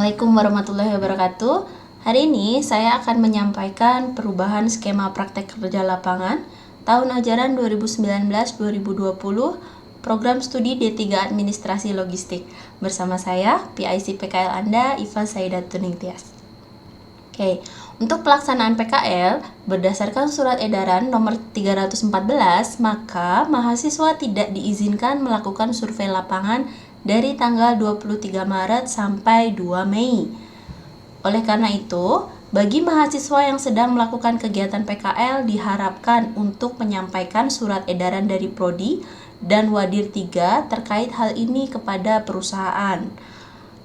Assalamualaikum warahmatullahi wabarakatuh. Hari ini saya akan menyampaikan perubahan skema praktek kerja lapangan tahun ajaran 2019-2020 program studi D3 Administrasi Logistik. Bersama saya, PIC PKL Anda, Iva Saidatun Tias. Oke, untuk pelaksanaan PKL, berdasarkan surat edaran nomor 314, maka mahasiswa tidak diizinkan melakukan survei lapangan dari tanggal 23 Maret sampai 2 Mei. Oleh karena itu, bagi mahasiswa yang sedang melakukan kegiatan PKL diharapkan untuk menyampaikan surat edaran dari Prodi dan Wadir 3 terkait hal ini kepada perusahaan.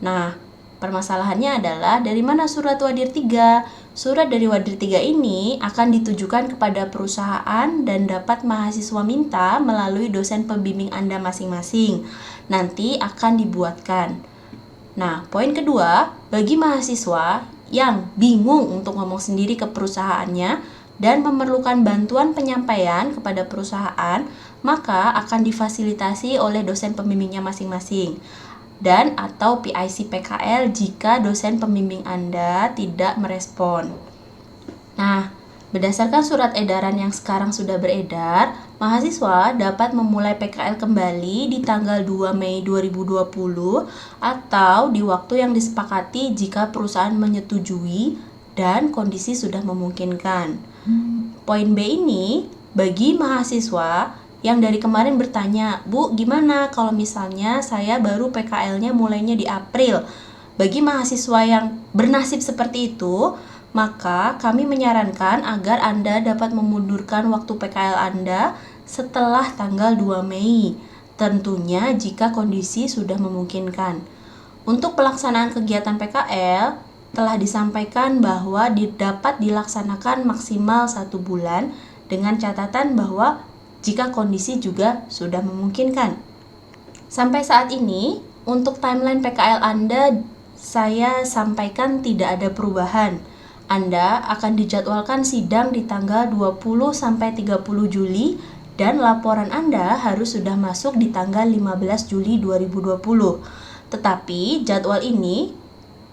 Nah, permasalahannya adalah dari mana surat Wadir 3? Surat dari Wadir 3 ini akan ditujukan kepada perusahaan dan dapat mahasiswa minta melalui dosen pembimbing Anda masing-masing. Nanti akan dibuatkan. Nah, poin kedua, bagi mahasiswa yang bingung untuk ngomong sendiri ke perusahaannya dan memerlukan bantuan penyampaian kepada perusahaan, maka akan difasilitasi oleh dosen pembimbingnya masing-masing dan atau PIC PKL jika dosen pembimbing Anda tidak merespon. Nah, berdasarkan surat edaran yang sekarang sudah beredar, mahasiswa dapat memulai PKL kembali di tanggal 2 Mei 2020 atau di waktu yang disepakati jika perusahaan menyetujui dan kondisi sudah memungkinkan. Poin B ini bagi mahasiswa yang dari kemarin bertanya, Bu, gimana kalau misalnya saya baru PKL-nya mulainya di April? Bagi mahasiswa yang bernasib seperti itu, maka kami menyarankan agar Anda dapat memundurkan waktu PKL Anda setelah tanggal 2 Mei, tentunya jika kondisi sudah memungkinkan. Untuk pelaksanaan kegiatan PKL, telah disampaikan bahwa dapat dilaksanakan maksimal 1 bulan dengan catatan bahwa jika kondisi juga sudah memungkinkan. Sampai saat ini, untuk timeline PKL Anda, saya sampaikan tidak ada perubahan. Anda akan dijadwalkan sidang di tanggal 20-30 Juli dan laporan Anda harus sudah masuk di tanggal 15 Juli 2020. Tetapi jadwal ini,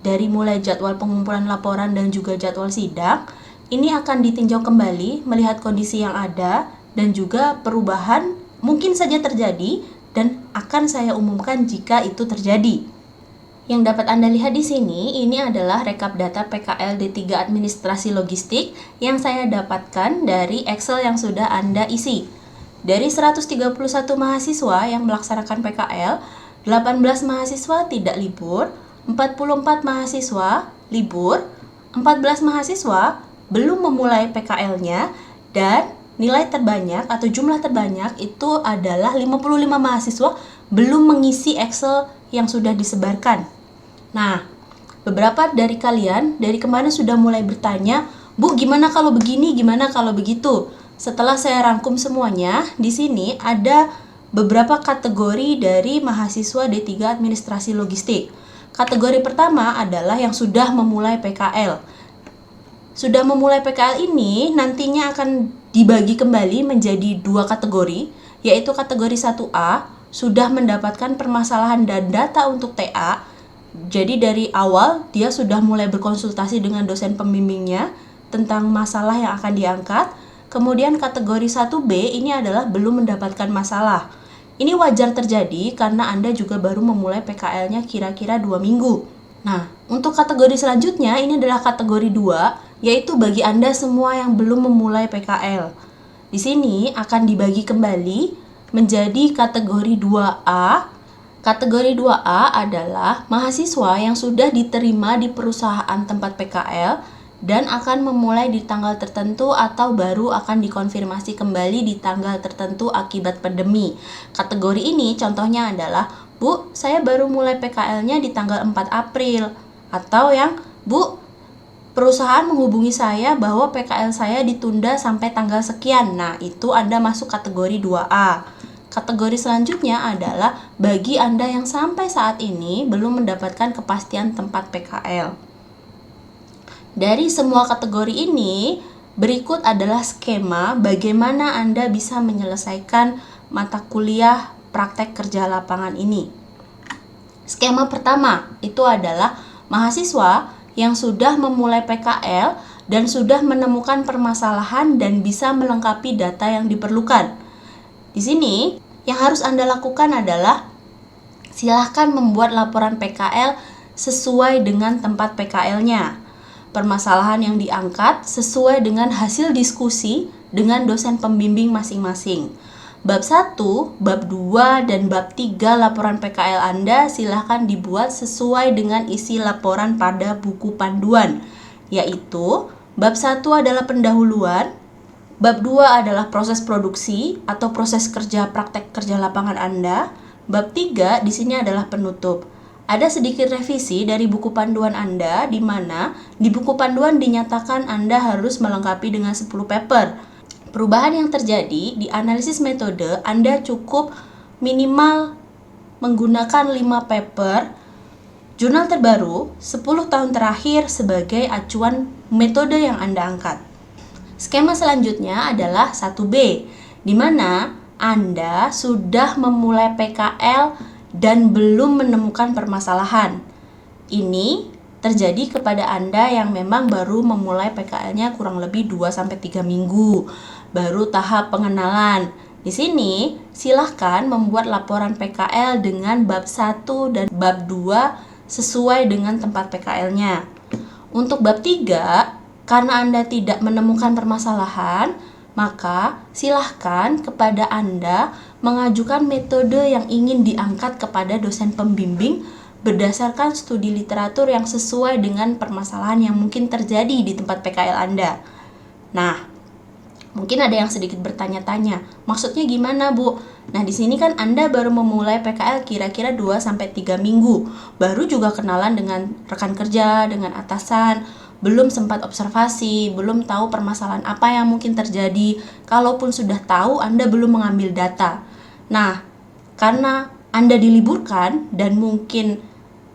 dari mulai jadwal pengumpulan laporan dan juga jadwal sidang, ini akan ditinjau kembali melihat kondisi yang ada dan juga perubahan mungkin saja terjadi dan akan saya umumkan jika itu terjadi. Yang dapat Anda lihat di sini, ini adalah rekap data PKL D3 Administrasi Logistik yang saya dapatkan dari Excel yang sudah Anda isi. Dari 131 mahasiswa yang melaksanakan PKL, 18 mahasiswa tidak libur, 44 mahasiswa libur, 14 mahasiswa belum memulai PKL-nya, dan nilai terbanyak atau jumlah terbanyak itu adalah 55 mahasiswa belum mengisi Excel yang sudah disebarkan. Nah, beberapa dari kalian dari kemarin sudah mulai bertanya, Bu, gimana kalau begini, gimana kalau begitu? Setelah saya rangkum semuanya, di sini ada beberapa kategori dari mahasiswa D3 Administrasi Logistik. Kategori pertama adalah yang sudah memulai PKL. Sudah memulai PKL ini nantinya akan dibagi kembali menjadi 2 kategori, yaitu kategori 1A, sudah mendapatkan permasalahan dan data untuk TA. Jadi dari awal dia sudah mulai berkonsultasi dengan dosen pembimbingnya tentang masalah yang akan diangkat. Kemudian kategori 1B ini adalah belum mendapatkan masalah. Ini wajar terjadi karena Anda juga baru memulai PKL-nya kira-kira 2 minggu. Nah, untuk kategori selanjutnya ini adalah kategori 2, yaitu bagi Anda semua yang belum memulai PKL. Di sini akan dibagi kembali menjadi kategori 2A. Kategori 2A adalah mahasiswa yang sudah diterima di perusahaan tempat PKL dan akan memulai di tanggal tertentu atau baru akan dikonfirmasi kembali di tanggal tertentu akibat pandemi. Kategori ini contohnya adalah, Bu, saya baru mulai PKL-nya di tanggal 4 April. Atau yang, Bu, perusahaan menghubungi saya bahwa PKL saya ditunda sampai tanggal sekian. Nah, itu Anda masuk kategori 2A. Kategori selanjutnya adalah bagi Anda yang sampai saat ini belum mendapatkan kepastian tempat PKL. Dari semua kategori ini, berikut adalah skema bagaimana Anda bisa menyelesaikan mata kuliah praktek kerja lapangan ini. Skema pertama itu adalah Mahasiswa yang sudah memulai PKL dan sudah menemukan permasalahan dan bisa melengkapi data yang diperlukan. Di sini, yang harus Anda lakukan adalah silahkan membuat laporan PKL sesuai dengan tempat PKL-nya. Permasalahan yang diangkat sesuai dengan hasil diskusi dengan dosen pembimbing masing-masing. Bab 1, bab 2, dan bab 3 laporan PKL Anda silahkan dibuat sesuai dengan isi laporan pada buku panduan, yaitu bab 1 adalah pendahuluan, bab 2 adalah proses produksi atau proses kerja praktek kerja lapangan Anda, bab 3 di sini adalah penutup. Ada sedikit revisi dari buku panduan Anda, di mana di buku panduan dinyatakan Anda harus melengkapi dengan 10 paper. Perubahan yang terjadi di analisis metode, Anda cukup minimal menggunakan 5 paper, jurnal terbaru, 10 tahun terakhir sebagai acuan metode yang Anda angkat. Skema selanjutnya adalah 1B, di mana Anda sudah memulai PKL dan belum menemukan permasalahan. Ini terjadi kepada Anda yang memang baru memulai PKL-nya kurang lebih 2-3 minggu. Baru tahap pengenalan. Di sini, silahkan membuat laporan PKL dengan bab 1 dan bab 2 sesuai dengan tempat PKL-nya. Untuk bab 3, karena Anda tidak menemukan permasalahan, maka silahkan kepada Anda mengajukan metode yang ingin diangkat kepada dosen pembimbing berdasarkan studi literatur yang sesuai dengan permasalahan yang mungkin terjadi di tempat PKL Anda. Nah, mungkin ada yang sedikit bertanya-tanya, maksudnya gimana, Bu? Nah, di sini kan Anda baru memulai PKL kira-kira 2-3 minggu, baru juga kenalan dengan rekan kerja, dengan atasan, belum sempat observasi, belum tahu permasalahan apa yang mungkin terjadi. Kalaupun sudah tahu, Anda belum mengambil data. Nah, karena Anda diliburkan dan mungkin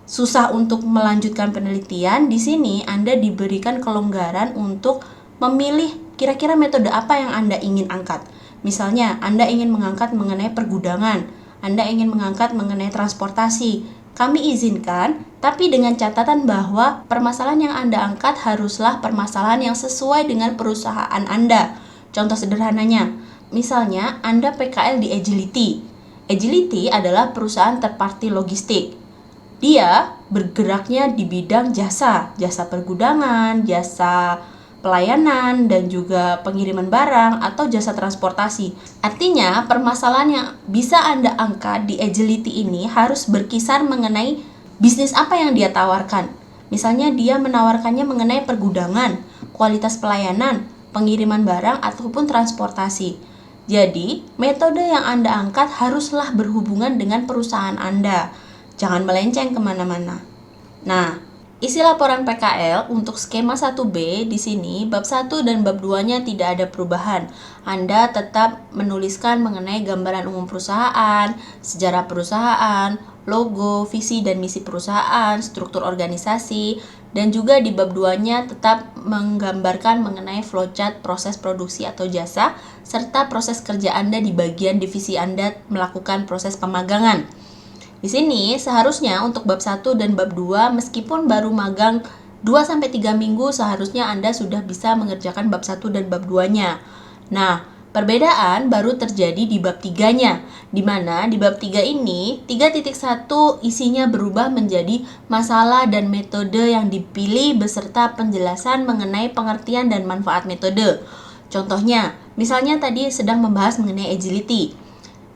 susah untuk melanjutkan penelitian, di sini Anda diberikan kelonggaran untuk memilih kira-kira metode apa yang Anda ingin angkat. Misalnya, Anda ingin mengangkat mengenai pergudangan, Anda ingin mengangkat mengenai transportasi. Kami izinkan, tapi dengan catatan bahwa permasalahan yang Anda angkat haruslah permasalahan yang sesuai dengan perusahaan Anda. Contoh sederhananya, misalnya Anda PKL di Agility. Agility adalah perusahaan third party logistik. Dia bergeraknya di bidang jasa pergudangan, jasa pelayanan, dan juga pengiriman barang atau jasa transportasi. Artinya, permasalahan yang bisa Anda angkat di Agility ini harus berkisar mengenai bisnis apa yang dia tawarkan. Misalnya dia menawarkannya mengenai pergudangan, kualitas pelayanan, pengiriman barang, ataupun transportasi. Jadi, metode yang Anda angkat haruslah berhubungan dengan perusahaan Anda. Jangan melenceng kemana-mana. Nah, isi laporan PKL untuk skema 1B di sini, bab 1 dan bab 2-nya tidak ada perubahan. Anda tetap menuliskan mengenai gambaran umum perusahaan, sejarah perusahaan, logo, visi dan misi perusahaan, struktur organisasi, dan juga di bab 2-nya tetap menggambarkan mengenai flowchart proses produksi atau jasa, serta proses kerja Anda di bagian divisi Anda melakukan proses pemagangan. Di sini seharusnya untuk bab 1 dan bab 2 meskipun baru magang 2-3 minggu, seharusnya Anda sudah bisa mengerjakan bab 1 dan bab 2-nya. Nah, perbedaan baru terjadi di bab 3-nya, di mana di bab 3 ini 3.1 isinya berubah menjadi masalah dan metode yang dipilih beserta penjelasan mengenai pengertian dan manfaat metode. Contohnya, misalnya tadi sedang membahas mengenai agility.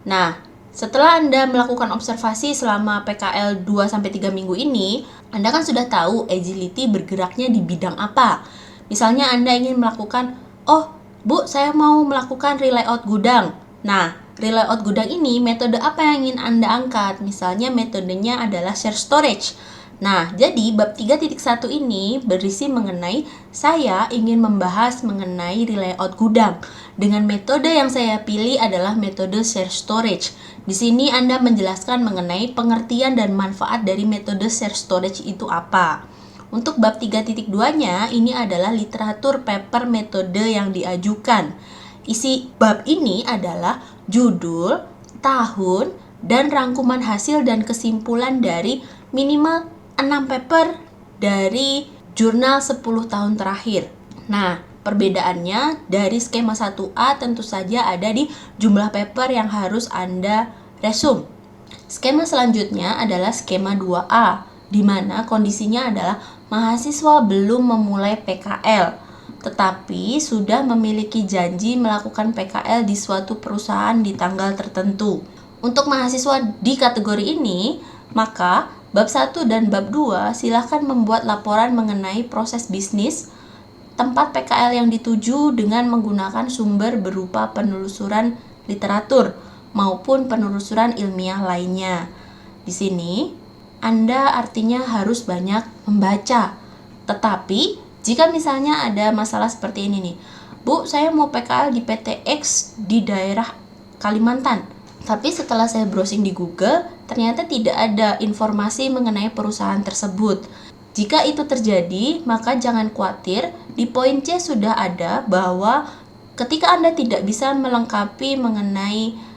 Nah, setelah Anda melakukan observasi selama PKL 2-3 minggu ini, Anda kan sudah tahu agility bergeraknya di bidang apa. Misalnya Anda ingin melakukan, oh Bu, saya mau melakukan relayout gudang. Nah, relayout gudang ini metode apa yang ingin Anda angkat? Misalnya metodenya adalah share storage. Nah, jadi bab 3.1 ini berisi mengenai saya ingin membahas mengenai relayout gudang. Dengan metode yang saya pilih adalah metode share storage. Di sini Anda menjelaskan mengenai pengertian dan manfaat dari metode share storage itu apa. Untuk bab 3.2-nya ini adalah literatur paper metode yang diajukan. Isi bab ini adalah judul, tahun, dan rangkuman hasil dan kesimpulan dari minimal 6 paper dari jurnal 10 tahun terakhir. Nah, perbedaannya dari skema 1A tentu saja ada di jumlah paper yang harus Anda resume. Skema selanjutnya adalah skema 2A, di mana kondisinya adalah mahasiswa belum memulai PKL, tetapi sudah memiliki janji melakukan PKL di suatu perusahaan di tanggal tertentu. Untuk mahasiswa di kategori ini, maka bab 1 dan bab 2 silakan membuat laporan mengenai proses bisnis tempat PKL yang dituju dengan menggunakan sumber berupa penelusuran literatur maupun penelusuran ilmiah lainnya. Di sini, Anda artinya harus banyak membaca. Tetapi, jika misalnya ada masalah seperti ini nih, Bu, saya mau PKL di PT X di daerah Kalimantan. Tapi setelah saya browsing di Google, ternyata tidak ada informasi mengenai perusahaan tersebut. Jika itu terjadi, maka jangan khawatir, di poin C sudah ada bahwa ketika Anda tidak bisa melengkapi mengenai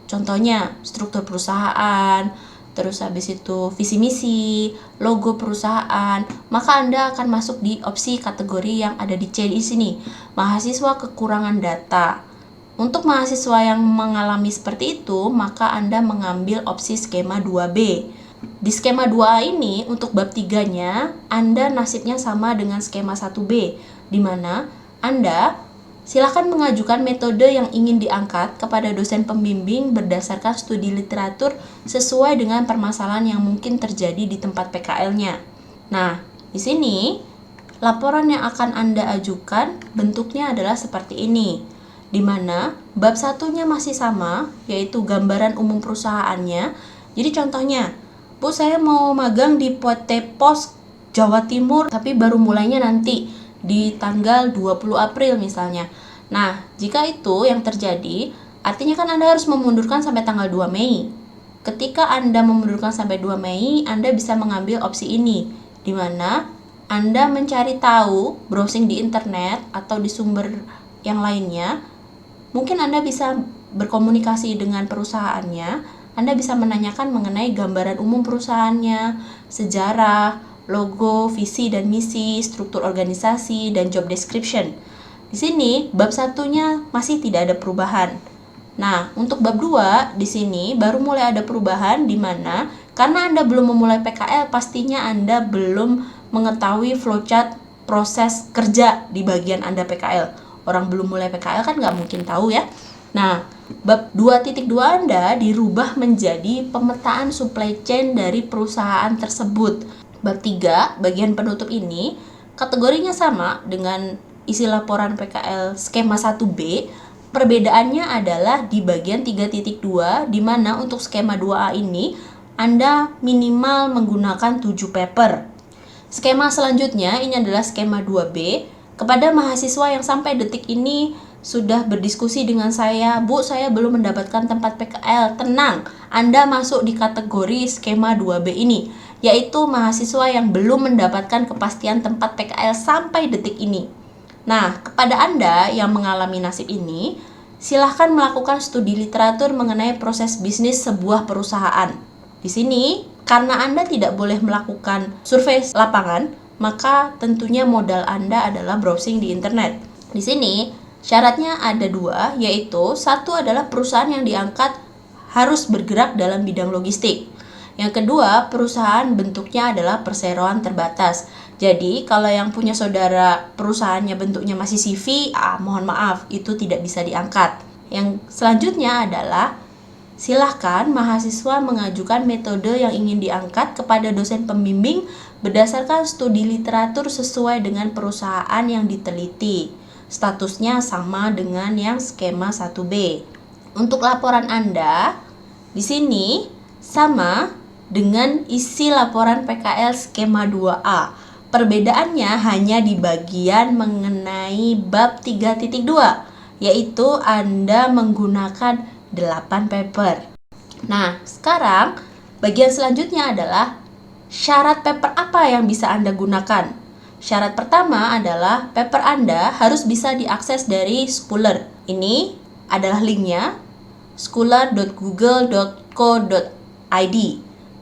contohnya struktur perusahaan, terus habis itu visi misi, logo perusahaan, maka Anda akan masuk di opsi kategori yang ada di C di sini, mahasiswa kekurangan data. Untuk mahasiswa yang mengalami seperti itu, maka Anda mengambil opsi skema 2B. Di skema 2A ini, untuk bab 3-nya, Anda nasibnya sama dengan skema 1B, di mana Anda silakan mengajukan metode yang ingin diangkat kepada dosen pembimbing berdasarkan studi literatur sesuai dengan permasalahan yang mungkin terjadi di tempat PKL-nya. Nah, di sini, laporan yang akan Anda ajukan bentuknya adalah seperti ini, di mana bab 1-nya masih sama, yaitu gambaran umum perusahaannya. Jadi contohnya, Bu, saya mau magang di PT Pos Jawa Timur, tapi baru mulainya nanti di tanggal 20 April misalnya. Nah, jika itu yang terjadi, artinya kan Anda harus memundurkan sampai tanggal 2 Mei. Ketika Anda memundurkan sampai 2 Mei, Anda bisa mengambil opsi ini, di mana Anda mencari tahu, browsing di internet atau di sumber yang lainnya. Mungkin Anda bisa berkomunikasi dengan perusahaannya, Anda bisa menanyakan mengenai gambaran umum perusahaannya, sejarah, logo, visi dan misi, struktur organisasi, dan job description. Di sini, bab 1-nya masih tidak ada perubahan. Nah, untuk bab 2, di sini baru mulai ada perubahan, di mana karena Anda belum memulai PKL, pastinya Anda belum mengetahui flowchart proses kerja di bagian Anda PKL. Orang belum mulai PKL kan nggak mungkin tahu ya. Nah, bab 2.2 Anda dirubah menjadi pemetaan supply chain dari perusahaan tersebut. Bab 3, bagian penutup ini, kategorinya sama dengan isi laporan PKL skema 1B. Perbedaannya adalah di bagian 3.2, di mana untuk skema 2A ini, Anda minimal menggunakan 7 paper. Skema selanjutnya, ini adalah skema 2B. Kepada mahasiswa yang sampai detik ini sudah berdiskusi dengan saya, Bu, saya belum mendapatkan tempat PKL. Tenang, Anda masuk di kategori skema 2B ini, yaitu mahasiswa yang belum mendapatkan kepastian tempat PKL sampai detik ini. Nah, kepada Anda yang mengalami nasib ini, silahkan melakukan studi literatur mengenai proses bisnis sebuah perusahaan. Di sini, karena Anda tidak boleh melakukan survei lapangan, maka tentunya modal Anda adalah browsing di internet. Di sini, syaratnya ada 2, yaitu 1 adalah perusahaan yang diangkat harus bergerak dalam bidang logistik. Yang kedua, perusahaan bentuknya adalah perseroan terbatas. Jadi, kalau yang punya saudara perusahaannya bentuknya masih CV, mohon maaf, itu tidak bisa diangkat. Yang selanjutnya adalah silahkan mahasiswa mengajukan metode yang ingin diangkat kepada dosen pembimbing berdasarkan studi literatur sesuai dengan perusahaan yang diteliti. Statusnya sama dengan yang skema 1B. Untuk laporan Anda, di sini sama dengan isi laporan PKL skema 2A. Perbedaannya hanya di bagian mengenai bab 3.2, yaitu Anda menggunakan 8 paper. Nah, sekarang bagian selanjutnya adalah syarat paper apa yang bisa Anda gunakan. Syarat pertama adalah paper Anda harus bisa diakses dari Scholar. Ini adalah linknya, scholar.google.co.id,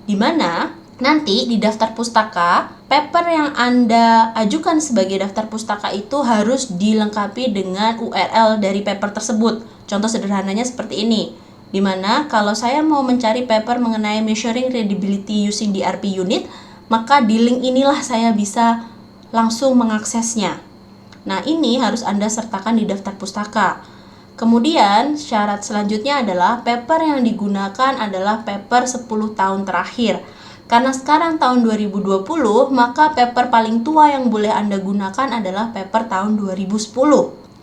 di mana nanti di daftar pustaka paper yang Anda ajukan sebagai daftar pustaka itu harus dilengkapi dengan URL dari paper tersebut. Contoh sederhananya seperti ini, dimana kalau saya mau mencari paper mengenai measuring readability using DRP unit, maka di link inilah saya bisa langsung mengaksesnya. Nah, ini harus Anda sertakan di daftar pustaka. Kemudian, syarat selanjutnya adalah paper yang digunakan adalah paper 10 tahun terakhir. Karena sekarang tahun 2020, maka paper paling tua yang boleh Anda gunakan adalah paper tahun 2010.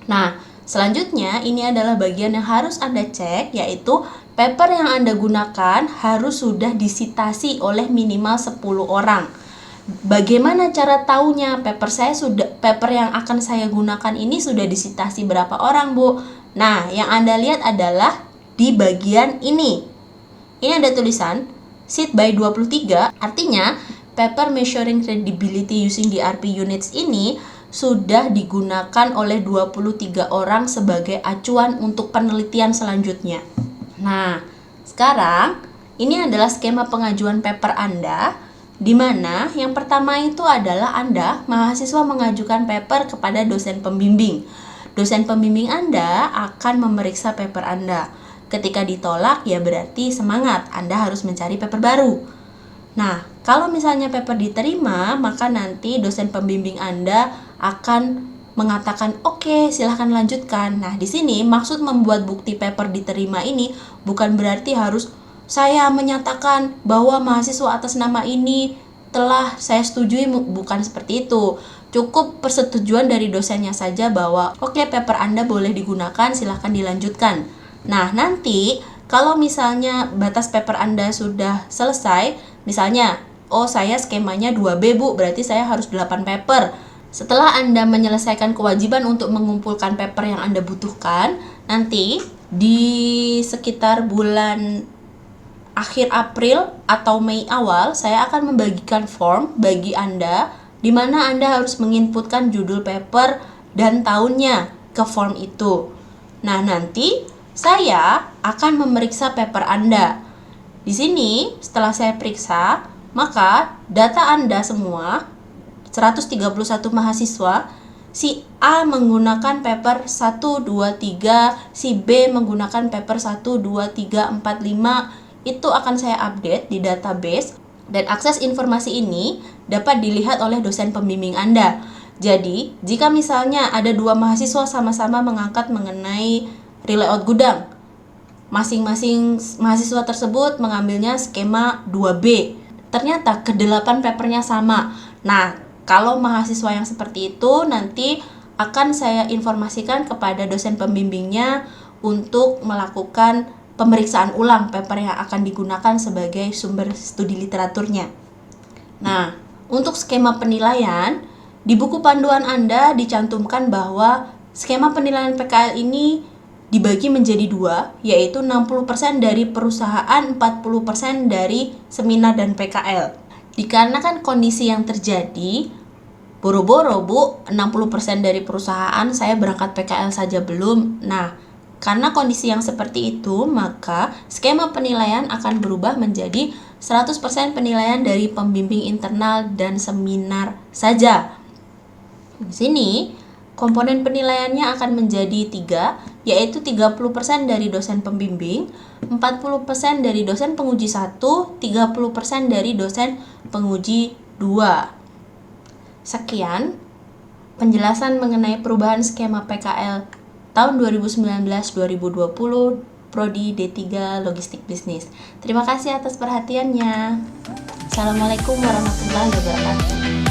Nah, selanjutnya ini adalah bagian yang harus Anda cek, yaitu paper yang Anda gunakan harus sudah disitasi oleh minimal 10 orang. Bagaimana cara taunya paper yang akan saya gunakan ini sudah disitasi berapa orang, Bu? Nah, yang Anda lihat adalah di bagian ini. Ini ada tulisan Sit by 23, artinya paper measuring credibility using DRP units ini sudah digunakan oleh 23 orang sebagai acuan untuk penelitian selanjutnya. Nah, sekarang ini adalah skema pengajuan paper Anda, di mana yang pertama itu adalah Anda, mahasiswa, mengajukan paper kepada dosen pembimbing. Dosen pembimbing Anda akan memeriksa paper Anda. Ketika ditolak, ya berarti semangat, Anda harus mencari paper baru. Nah, kalau misalnya paper diterima, maka nanti dosen pembimbing Anda akan mengatakan, oke, silahkan lanjutkan. Nah, di sini maksud membuat bukti paper diterima ini bukan berarti harus saya menyatakan bahwa mahasiswa atas nama ini telah saya setujui, bukan seperti itu. Cukup persetujuan dari dosennya saja bahwa oke, paper Anda boleh digunakan, silahkan dilanjutkan. Nah, nanti kalau misalnya batas paper Anda sudah selesai, misalnya, saya skemanya 2B, Bu, berarti saya harus 8 paper. Setelah Anda menyelesaikan kewajiban untuk mengumpulkan paper yang Anda butuhkan, nanti di sekitar bulan akhir April atau Mei awal, saya akan membagikan form bagi Anda, di mana Anda harus menginputkan judul paper dan tahunnya ke form itu. Nah, nanti saya akan memeriksa paper Anda. Di sini, setelah saya periksa, maka data Anda semua, 131 mahasiswa, si A menggunakan paper 1, 2, 3, si B menggunakan paper 1, 2, 3, 4, 5, itu akan saya update di database, dan akses informasi ini dapat dilihat oleh dosen pembimbing Anda. Jadi, jika misalnya ada 2 mahasiswa sama-sama mengangkat mengenai layout gudang, masing-masing mahasiswa tersebut mengambilnya skema 2B. Ternyata ke-8 papernya sama. Nah, kalau mahasiswa yang seperti itu nanti akan saya informasikan kepada dosen pembimbingnya untuk melakukan pemeriksaan ulang paper yang akan digunakan sebagai sumber studi literaturnya. Nah, untuk skema penilaian, di buku panduan Anda dicantumkan bahwa skema penilaian PKL ini dibagi menjadi 2, yaitu 60% dari perusahaan, 40% dari seminar dan PKL. Dikarenakan kondisi yang terjadi, boro-boro, Bu, 60% dari perusahaan saya berangkat PKL saja belum. Nah, karena kondisi yang seperti itu, maka skema penilaian akan berubah menjadi 100% penilaian dari pembimbing internal dan seminar saja. Di sini, komponen penilaiannya akan menjadi 3, yaitu 30% dari dosen pembimbing, 40% dari dosen penguji 1, 30% dari dosen penguji 2. Sekian penjelasan mengenai perubahan skema PKL tahun 2019-2020 Prodi D3 Logistik Bisnis. Terima kasih atas perhatiannya. Assalamualaikum warahmatullahi wabarakatuh.